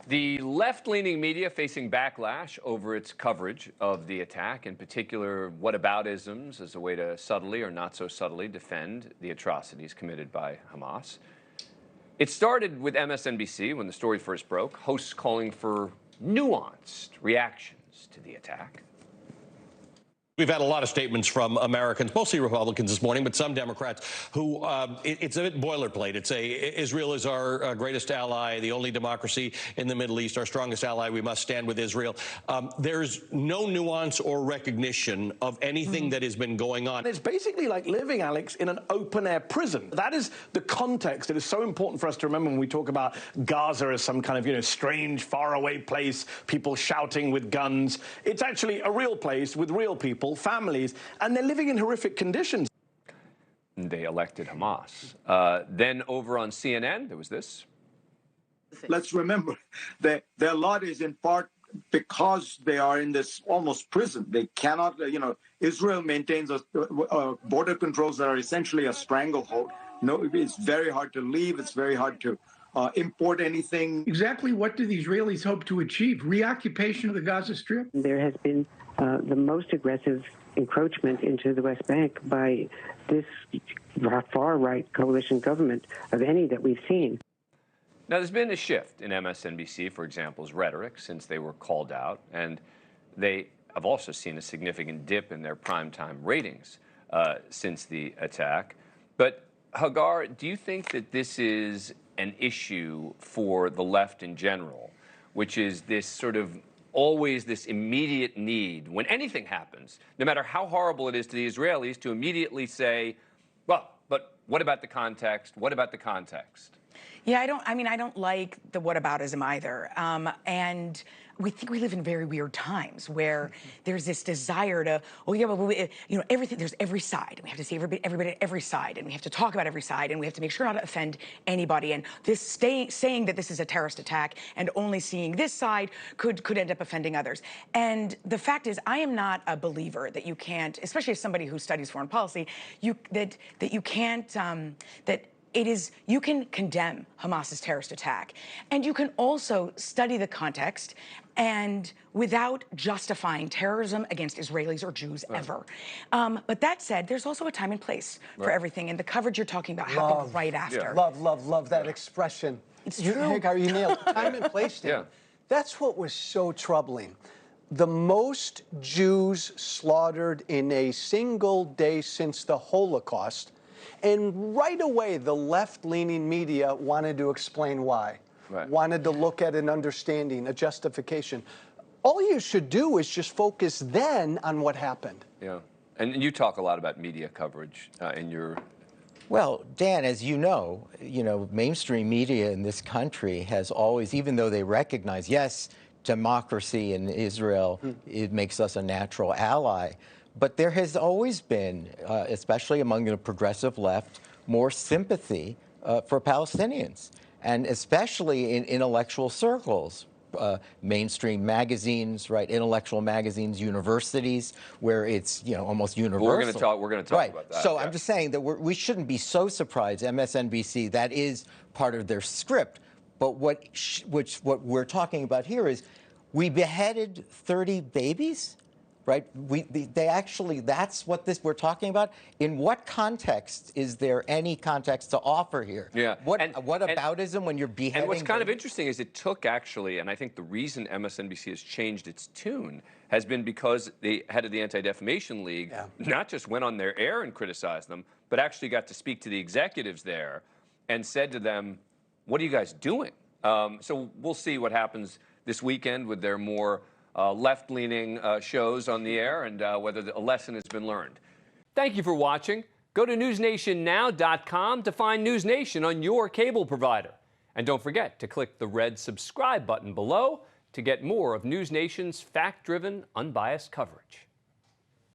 The left-leaning media facing backlash over its coverage of the attack, in particular whataboutisms as a way to subtly or not so subtly defend the atrocities committed by Hamas. It started with MSNBC when the story first broke, hosts calling for nuanced reactions to the attack. We've had a lot of statements from Americans, mostly Republicans this morning, but some Democrats who it's a bit boilerplate. It's Israel is our greatest ally, the only democracy in the Middle East, our strongest ally. We must stand with Israel. There's no nuance or recognition of anything that has been going on. It's basically like living, Alex, in an open-air prison. That is the context that is so important for us to remember when we talk about Gaza as some kind of, strange, faraway place, people shouting with guns. It's actually a real place with real people, families, and they're living in horrific conditions. They elected Hamas. Then over on CNN, there was this. Let's remember that their lot is in part because they are in this almost prison. They cannot, Israel maintains border controls that are essentially a stranglehold. No, it's very hard to leave. It's very hard to import anything. Exactly what do the Israelis hope to achieve? Reoccupation of the Gaza Strip? There has been the most aggressive encroachment into the West Bank by this far-right coalition government of any that we've seen. Now, there's been a shift in MSNBC, for example's rhetoric, since they were called out, and they have also seen a significant dip in their primetime ratings since the attack. But, Hagar, do you think that this is an issue for the left in general, which is this sort of always this immediate need, when anything happens, no matter how horrible it is to the Israelis, to immediately say, well, but what about the context? What about the context? Yeah, I don't like the whataboutism either. And we think we live in very weird times where there's this desire to, everything, there's every side. We have to see everybody at every side, and we have to talk about every side, and we have to make sure not to offend anybody. And this saying that this is a terrorist attack and only seeing this side could end up offending others. And the fact is, I am not a believer that you can't, especially as somebody who studies foreign policy, that you can't, you can condemn Hamas's terrorist attack, and you can also study the context and without justifying terrorism against Israelis or Jews ever. But that said, there's also a time and place for everything, and the coverage you're talking about happened right after. Love that expression. It's true. Hagar, you nailed it. Time and place, Dan. Yeah. That's what was so troubling. The most Jews slaughtered in a single day since the Holocaust. And right away, the left-leaning media wanted to explain why, wanted to look at an understanding, a justification. All you should do is just focus then on what happened. Yeah, and you talk a lot about media coverage in your... Well, Dan, as you know, mainstream media in this country has always, even though they recognize, yes, democracy in Israel, it makes us a natural ally. But there has always been, especially among the progressive left, more sympathy for Palestinians, and especially in intellectual circles, mainstream magazines, intellectual magazines, universities, where it's almost universal. Well, we're going to talk about that. So I'm just saying that we shouldn't be so surprised. MSNBC, that is part of their script. But what we're talking about here is we beheaded 30 babies. Right? That's what we're talking about. In what context is there any context to offer here? Yeah. What aboutism when you're beheading? And what's kind of interesting is it took actually, and I think the reason MSNBC has changed its tune has been because the head of the Anti-Defamation League not just went on their air and criticized them, but actually got to speak to the executives there and said to them, what are you guys doing? So we'll see what happens this weekend with their more left-leaning shows on the air and whether a lesson has been learned. Thank you for watching. Go to NewsNationNow.com to find NewsNation on your cable provider. And don't forget to click the red subscribe button below to get more of NewsNation's fact-driven, unbiased coverage.